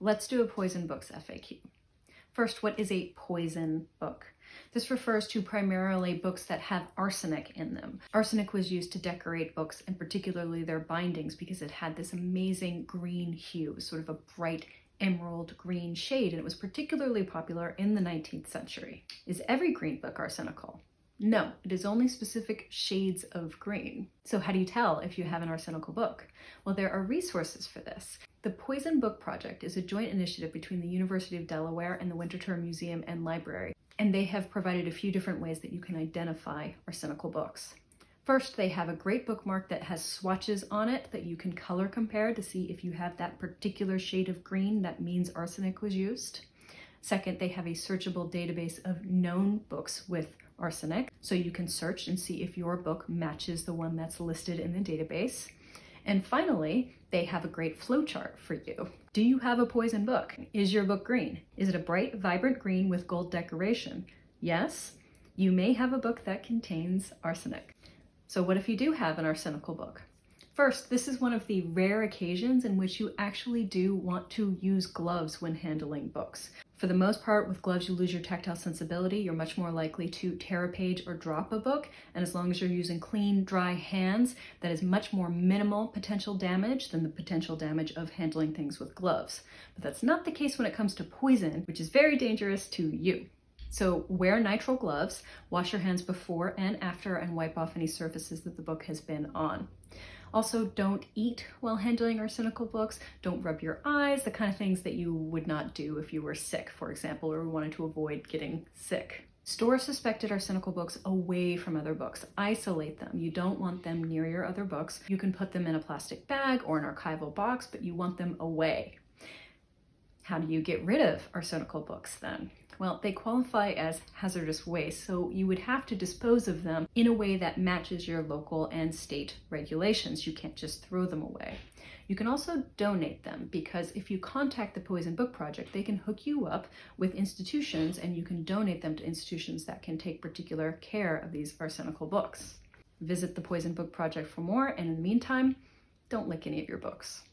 Let's do a poison books FAQ. First, what is a poison book? This refers to primarily books that have arsenic in them. Arsenic was used to decorate books, and particularly their bindings, because it had this amazing green hue, sort of a bright emerald green shade, and it was particularly popular in the 19th century. Is every green book arsenical? No, it is only specific shades of green. So how do you tell if you have an arsenical book? Well, there are resources for this. The Poison Book Project is a joint initiative between the University of Delaware and the Winterthur Museum and Library, and they have provided a few different ways that you can identify arsenical books. First, they have a great bookmark that has swatches on it that you can color compare to see if you have that particular shade of green that means arsenic was used. Second, they have a searchable database of known books with arsenic, so you can search and see if your book matches the one that's listed in the database. And finally, they have a great flowchart for you. Do you have a poison book? Is your book green? Is it a bright, vibrant green with gold decoration? Yes, you may have a book that contains arsenic. So what if you do have an arsenical book? First, this is one of the rare occasions in which you actually do want to use gloves when handling books. For the most part, with gloves, you lose your tactile sensibility. You're much more likely to tear a page or drop a book. And as long as you're using clean, dry hands, that is much more minimal potential damage than the potential damage of handling things with gloves. But that's not the case when it comes to poison, which is very dangerous to you. So wear nitrile gloves, wash your hands before and after, and wipe off any surfaces that the book has been on. Also, don't eat while handling arsenical books. Don't rub your eyes, the kind of things that you would not do if you were sick, for example, or wanted to avoid getting sick. Store suspected arsenical books away from other books. Isolate them. You don't want them near your other books. You can put them in a plastic bag or an archival box, but you want them away. How do you get rid of arsenical books then? Well, they qualify as hazardous waste, so you would have to dispose of them in a way that matches your local and state regulations. You can't just throw them away. You can also donate them, because if you contact the Poison Book Project, they can hook you up with institutions, and you can donate them to institutions that can take particular care of these arsenical books. Visit the Poison Book Project for more, and in the meantime, don't lick any of your books.